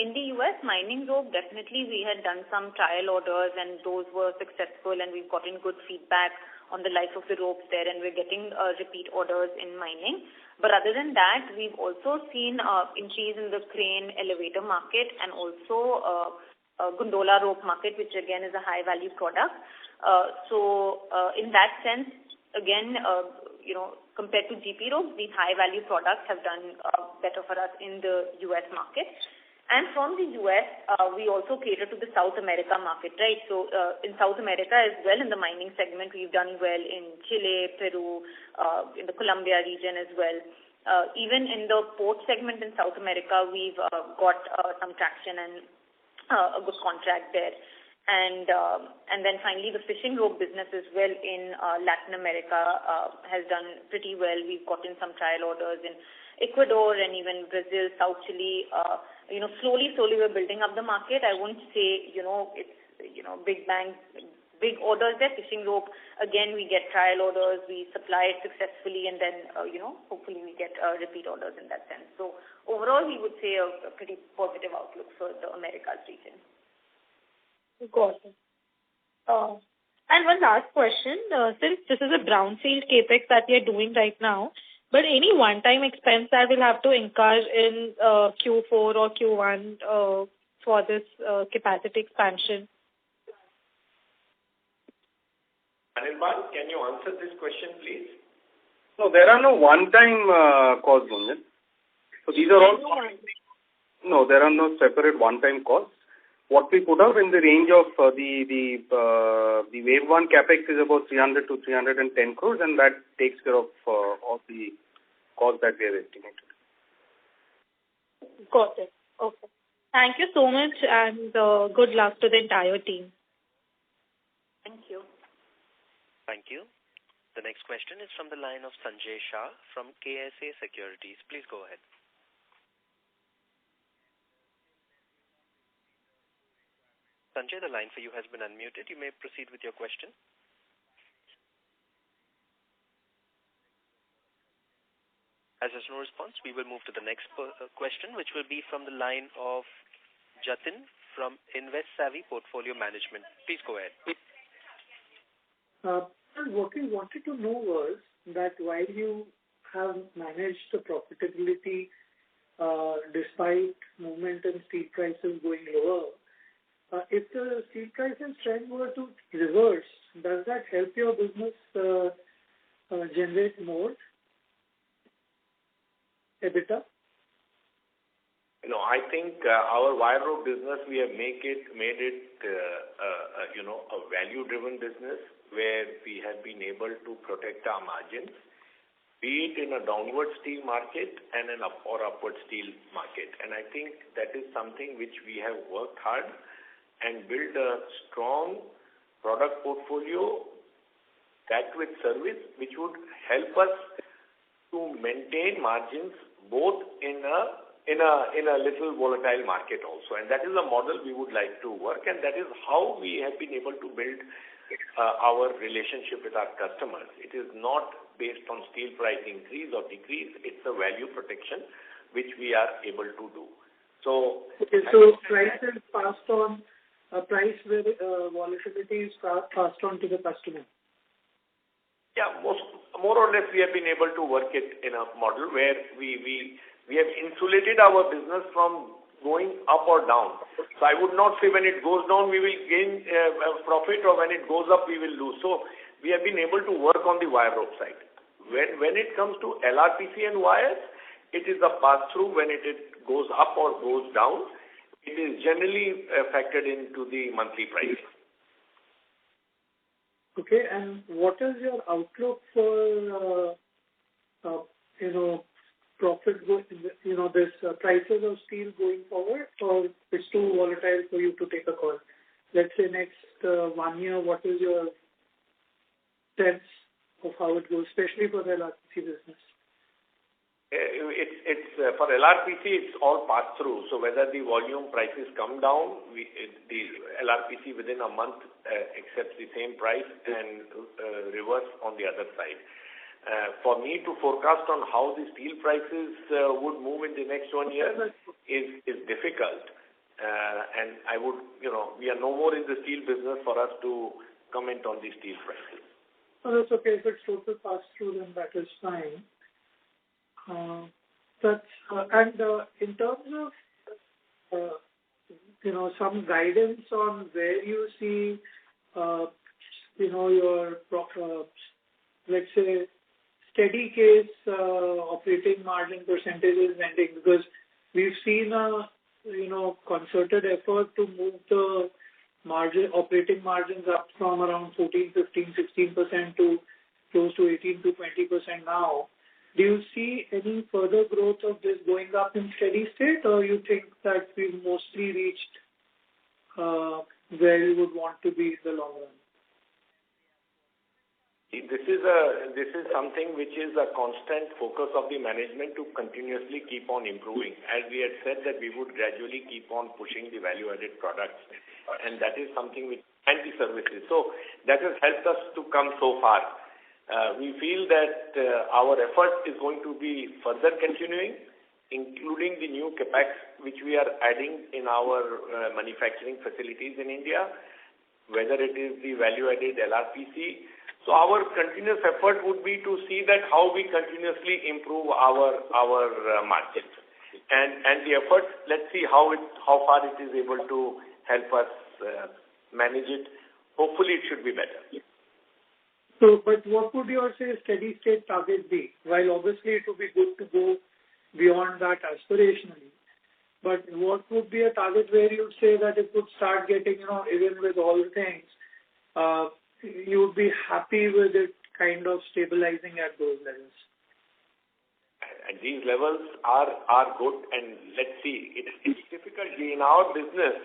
F: In the US, mining rope, definitely we had done some trial orders and those were successful, and we've gotten good feedback on the life of the ropes there, and we're getting repeat orders in mining. But other than that, we've also seen increase in the crane elevator market and also gondola rope market, which again is a high value product. So in that sense, again, compared to GP ropes, these high value products have done better for us in the US market. And from the US, we also cater to the South America market, right? So in South America as well, in the mining segment, we've done well in Chile, Peru, in the Colombia region as well. Even in the port segment in South America, we've got some traction and a good contract there. And then finally, the fishing rope business as well in Latin America has done pretty well. We've gotten some trial orders in Ecuador and even Brazil, South Chile. Slowly we're building up the market. I won't say, it's big bang, big orders there. Fishing rope, again, we get trial orders, we supply it successfully, and then, hopefully we get repeat orders in that sense. So overall, we would say a pretty positive outlook for the Americas region.
I: Got it. And one last question, since this is a brownfield capex that we are doing right now, but any one-time expense that we'll have to incur in Q4 or Q1 for this capacity expansion?
C: Anirban, can you answer this question, please?
D: No, there are no one-time costs, Gunjan. So these are all... No, there are no separate one-time costs. What we put out in the range of the wave one capex is about 300 to 310 crores, and that takes care of the cost that we have estimated.
I: Got it. Okay. Thank you so much, and good luck to the entire team.
F: Thank you.
A: Thank you. The next question is from the line of Sanjay Shah from KSA Securities. Please go ahead. Sanjay, the line for you has been unmuted. You may proceed with your question. As there's no response, we will move to the next question, which will be from the line of Jatin from Invest Savvy Portfolio Management. Please go ahead.
J: What we wanted to know was that while you have managed the profitability despite movement in steel prices going lower, if the steel prices trend were to reverse, does that help your business generate more EBITDA?
C: No, I think our wire rope business, we have made it a value-driven business where we have been able to protect our margins, be it in a downward steel market and an upward steel market. And I think that is something which we have worked hard and build a strong product portfolio that with service, which would help us to maintain margins both in a little volatile market also. And that is a model we would like to work, and that is how we have been able to build our relationship with our customers. It is not based on steel price increase or decrease. It's a value protection which we are able to do. So,
J: price is passed on. Price volatility is passed on to the customer.
C: Yeah, more or less we have been able to work it in a model where we have insulated our business from going up or down. So I would not say when it goes down we will gain profit, or when it goes up we will lose. So we have been able to work on the wire rope side. When it comes to LRPC and wires, it is a pass-through. When it goes up or goes down, it is generally factored into the monthly pricing.
J: Okay, and what is your outlook for, profit, this prices of steel going forward, or it's too volatile for you to take a call? Let's say next 1 year, what is your sense of how it goes, especially for the LRPC business?
C: It's for LRPC, it's all pass through. So whether the volume prices come down, the LRPC within a month accepts the same price and reverse on the other side. For me to forecast on how the steel prices would move in the next 1 year is difficult. And I would, we are no more in the steel business for us to comment on the steel prices.
J: Oh, that's okay. If it's total pass through, then that is fine. And in terms of, some guidance on where you see, your, let's say, steady case operating margin percentages ending, because we've seen a, concerted effort to move the operating margins up from around 14, 15, 16% to close to 18 to 20% now. Do you see any further growth of this going up in steady state, or you think that we've mostly reached where you would want to be in the long run?
C: This is something which is a constant focus of the management to continuously keep on improving. As we had said that we would gradually keep on pushing the value-added products, and that is something which, and the services. So that has helped us to come so far. We feel that our effort is going to be further continuing, including the new capex which we are adding in our manufacturing facilities in India, whether it is the value-added LRPC. So our continuous effort would be to see that how we continuously improve our margins. And the effort, let's see how far it is able to help us manage it. Hopefully it should be better.
J: So, but what would your steady state target be? While obviously it would be good to go beyond that aspirationally, but what would be a target where you'd say that it would start getting, even with all the things, you would be happy with it kind of stabilizing at those levels?
C: And these levels are good, and let's see, it's difficult in our business.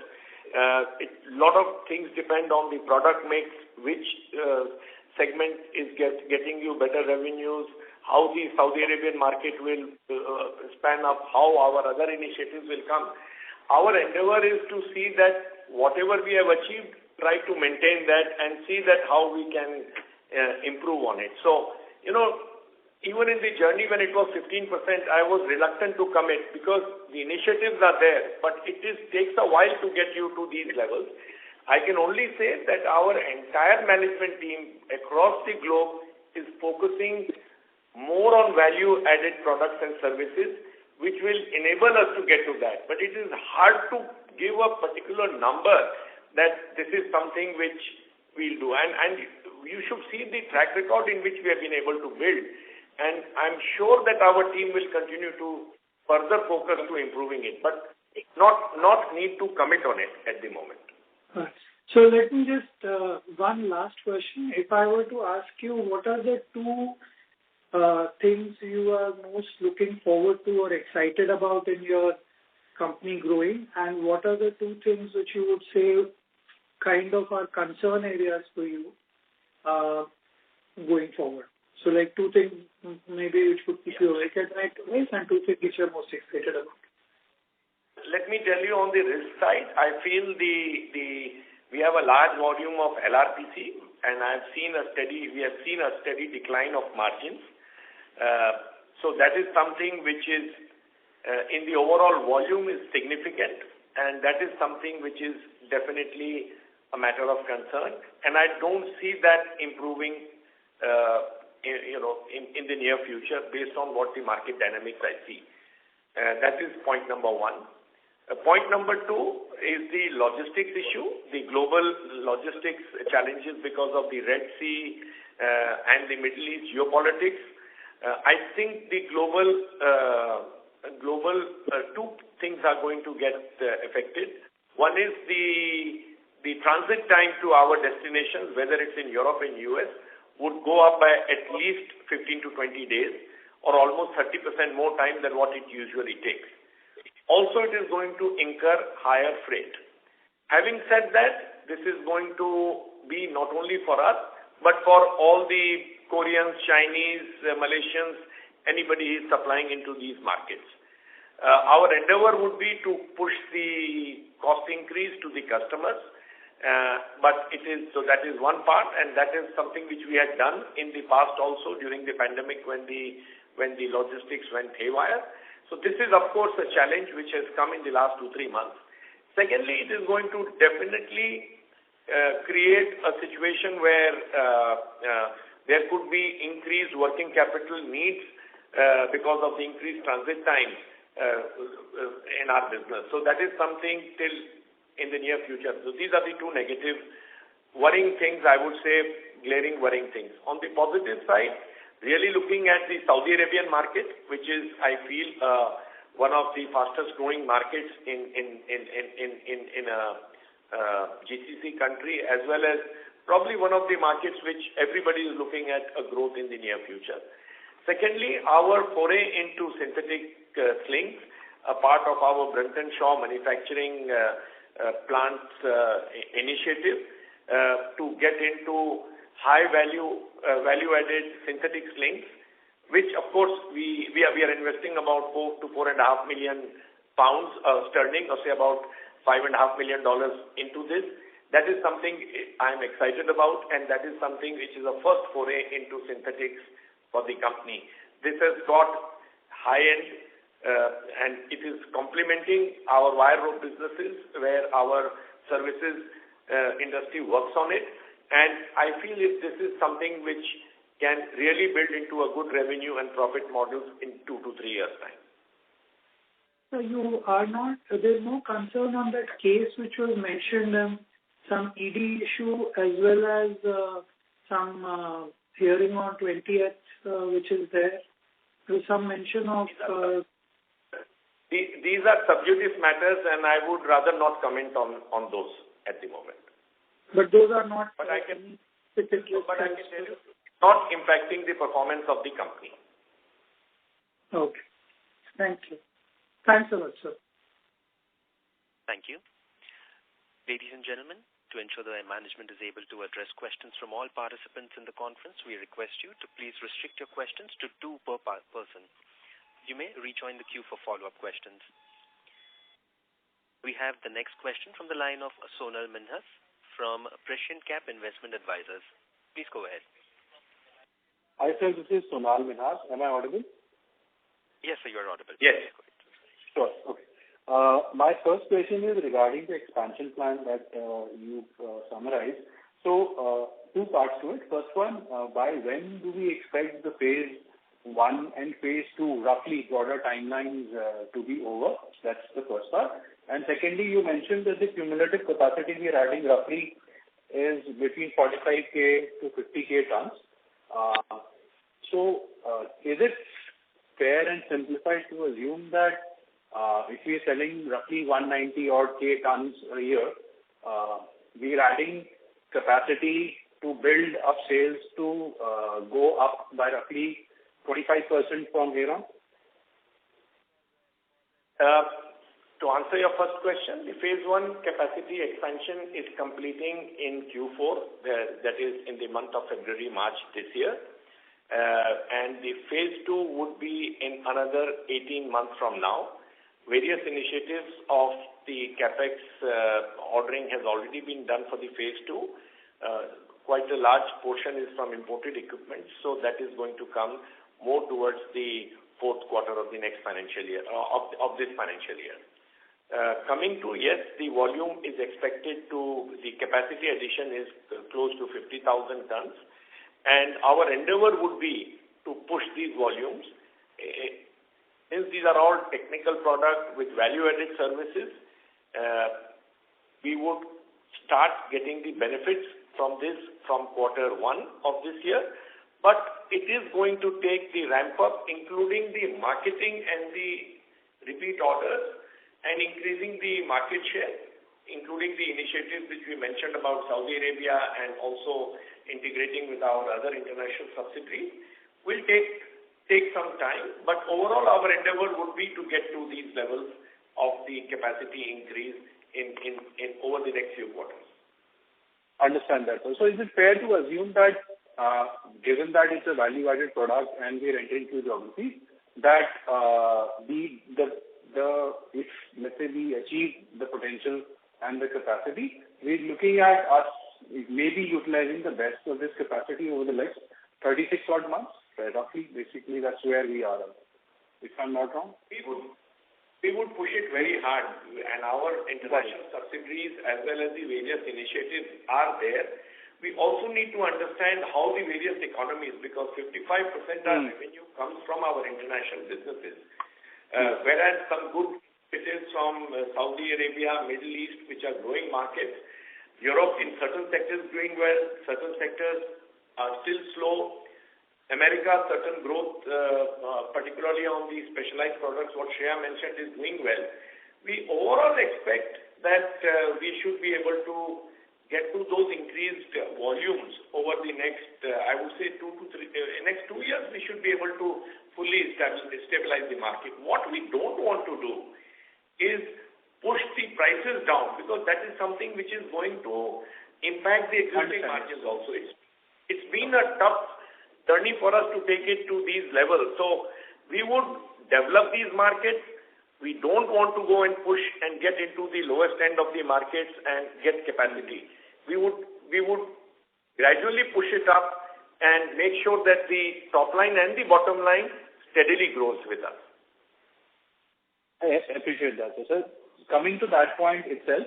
C: A lot of things depend on the product mix, which segment is getting you better revenues, how the Saudi Arabian market will span up, how our other initiatives will come. Our endeavor is to see that whatever we have achieved, try to maintain that and see that how we can improve on it. So, even in the journey when it was 15%, I was reluctant to commit because the initiatives are there, but it takes a while to get you to these levels. I can only say that our entire management team across the globe is focusing more on value-added products and services, which will enable us to get to that. But it is hard to give a particular number that this is something which we'll do. And you should see the track record in which we have been able to build. And I'm sure that our team will continue to further focus to improving it, but not need to commit on it at the moment.
J: So let me just, one last question. If I were to ask you, what are the two things you are most looking forward to or excited about in your company growing, and what are the two things which you would say kind of are concern areas for you going forward? So like two things maybe which would keep you awake at night and two things which you're most excited about.
C: Let me tell you on the risk side, I feel we have a large volume of LRPC, and we have seen a steady decline of margins. So that is something which is in the overall volume is significant, and that is something which is definitely a matter of concern. And I don't see that improving in the near future based on what the market dynamics I see. That is point number one. Point number two is the logistics issue, the global logistics challenges because of the Red Sea and the Middle East geopolitics. I think the global two things are going to get affected. One is the transit time to our destinations, whether it's in Europe and US, would go up by at least 15 to 20 days, or almost 30% more time than what it usually takes. Also, it is going to incur higher freight. Having said that, this is going to be not only for us, but for all the Koreans, Chinese, Malaysians, anybody is supplying into these markets. Our endeavor would be to push the cost increase to the customers. But that is one part, and that is something which we had done in the past also during the pandemic when the logistics went haywire. So this is of course a challenge which has come in the last 2-3 months. Secondly, it is going to definitely create a situation where there could be increased working capital needs because of the increased transit time in our business. So that is something till in the near future. So these are the two negative worrying things, I would say, glaring worrying things. On the positive side, really looking at the Saudi Arabian market, which is, I feel, one of the fastest growing markets in a GCC country, as well as probably one of the markets which everybody is looking at a growth in the near future. Secondly, our foray into synthetic slings, a part of our Brunton Shaw manufacturing plants initiative to get into high value-added synthetic slings, which of course we are investing about 4 to 4.5 million pounds sterling, or say about $5.5 million into this. That is something I am excited about, and that is something which is a first foray into synthetics for the company. This has got high-end and it is complementing our wire rope businesses, where our services industry works on it. And I feel if this is something which can really build into a good revenue and profit models in 2 to 3 years' time.
J: So there's no concern on that case which was mentioned, some ED issue as well as some hearing on 20th, which is there. There's some mention of...
C: These are sub judice matters, and I would rather not comment on those at the moment.
J: But those are not...
C: But I can tell you, not impacting the performance of the company.
J: Okay. Thank you. Thanks a lot, sir.
A: Thank you. Ladies and gentlemen, to ensure that our management is able to address questions from all participants in the conference, we request you to please restrict your questions to 2 per person. You may rejoin the queue for follow-up questions. We have the next question from the line of Sonal Minhas from Prescient Cap Investment Advisors. Please go ahead.
K: Hi, sir. This is Sonal Minhas. Am I audible?
A: Yes, sir, you are audible.
C: Yes.
K: Sure. Okay. My first question is regarding the expansion plan that you summarized. So, 2 parts to it. First one, by when do we expect the phase 1 and phase 2, roughly broader timelines, to be over? That's the first part. And secondly, you mentioned that the cumulative capacity we are adding roughly is between 45K to 50K tons. Is it fair and simplified to assume that if we are selling roughly 190 odd K tons a year, we are adding capacity to build up sales to go up by roughly 25% from here on?
C: To answer your first question, the phase 1 capacity expansion is completing in Q4, that is in the month of February, March this year. And the phase 2 would be in another 18 months from now. Various initiatives of the capex ordering has already been done for the phase 2. Quite a large portion is from imported equipment, so that is going to come more towards the 4th quarter of the next financial year, of this financial year. Coming to, yes, the volume is expected to, the capacity addition is close to 50,000 tons. And our endeavor would be to push these volumes. Since these are all technical products with value-added services, we would start getting the benefits from this from quarter 1 of this year. But it is going to take the ramp-up, including the marketing and the repeat orders, and increasing the market share, including the initiatives which we mentioned about Saudi Arabia and also integrating with our other international subsidiaries, will take some time. But overall, our endeavor would be to get to these levels of the capacity increase in over the next few quarters.
K: Understand that. So is it fair to assume that, given that it's a value-added product and we are entering into geography, that if, let's say, we achieve the potential and the capacity, we're looking at us maybe utilizing the best of this capacity over the next 36 odd months, right? Roughly, basically, that's where we are, if I'm not wrong.
C: We would push it very hard, and our international subsidiaries as well as the various initiatives are there. We also need to understand how the various economies, because 55% of revenue comes from our international businesses. Whereas some good businesses from Saudi Arabia, Middle East, which are growing markets, Europe in certain sectors doing well, certain sectors are still slow. America, certain growth, particularly on the specialized products, what Shreya mentioned, is doing well. We overall expect that we should be able to get to those increased volumes over the next, I would say, 2 to 3, next 2 years, we should be able to fully stabilize the market. What we don't want to do is push the prices down, because that is something which is going to impact the existing margins also. It's been a tough journey for us to take it to these levels. So we would develop these markets. We don't want to go and push and get into the lowest end of the markets and get capacity. We would gradually push it up and make sure that the top line and the bottom line steadily grows with us.
K: I appreciate that. So, sir, coming to that point itself,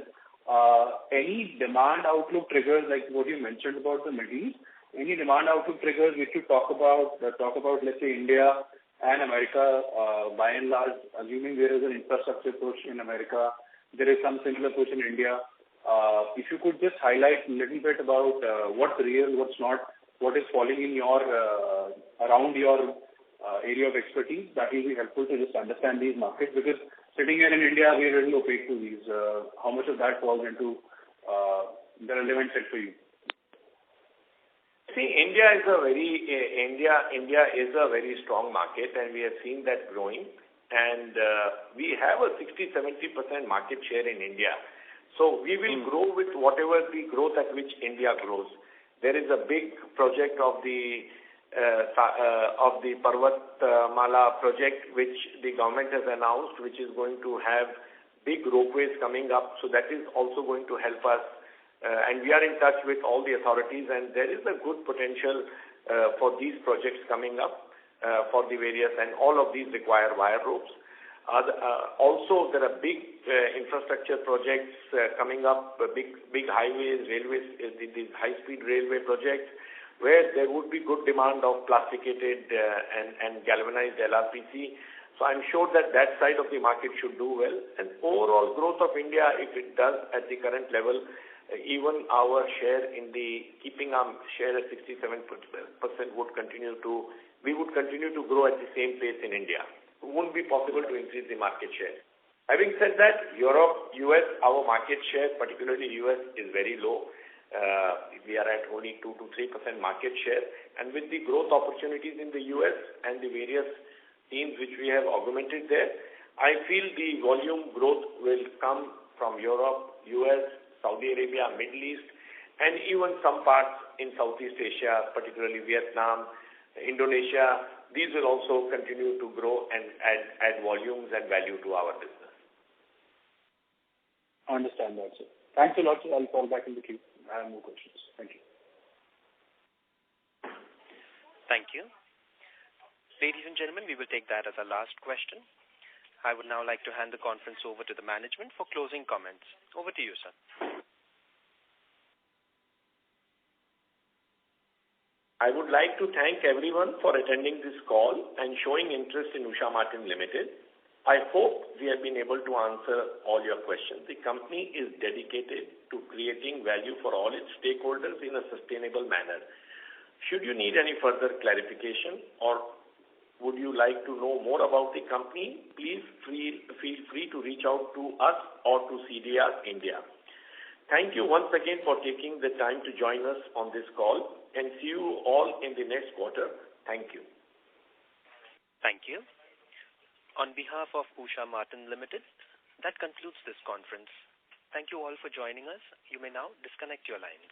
K: any demand outlook triggers like what you mentioned about the Middle East, any demand outlook triggers which you talk about, let's say India and America, by and large, assuming there is an infrastructure push in America, there is some similar push in India. If you could just highlight a little bit about what's real, what's not, what is falling in your around your area of expertise, that will be helpful to just understand these markets, because sitting here in India, we are really opaque to these. How much of that falls into the relevant set for you?
C: See, India is a very strong market, and we have seen that growing. And we have a 60-70% market share in India. So we will grow with whatever the growth at which India grows. There is a big project of the Parvatmala project, which the government has announced, which is going to have big ropeways coming up. So that is also going to help us. And we are in touch with all the authorities, and there is a good potential for these projects coming up for the various, and all of these require wire ropes. Also, there are big infrastructure projects coming up, big highways, railways, these high-speed railway projects, where there would be good demand of plasticated and galvanized LRPC. So I'm sure that side of the market should do well. And overall growth of India, if it does at the current level, even our share keeping our share at 67% we would continue to grow at the same pace in India. It won't be possible to increase the market share. Having said that, Europe, US, our market share, particularly US, is very low. We are at only 2 to 3% market share. And with the growth opportunities in the US and the various teams which we have augmented there, I feel the volume growth will come from Europe, US, Saudi Arabia, Middle East, and even some parts in Southeast Asia, particularly Vietnam, Indonesia. These will also continue to grow and add volumes and value to our business.
K: I understand that, sir. Thanks a lot, sir. I'll fall back in the queue. I have more questions. Thank you.
A: Thank you. Ladies and gentlemen, we will take that as our last question. I would now like to hand the conference over to the management for closing comments. Over to you, sir.
C: I would like to thank everyone for attending this call and showing interest in Usha Martin Limited. I hope we have been able to answer all your questions. The company is dedicated to creating value for all its stakeholders in a sustainable manner. Should you need any further clarification or would you like to know more about the company, please feel free to reach out to us or to CDR India. Thank you once again for taking the time to join us on this call, and see you all in the next quarter. Thank you.
A: Thank you. On behalf of Usha Martin Limited, that concludes this conference. Thank you all for joining us. You may now disconnect your lines.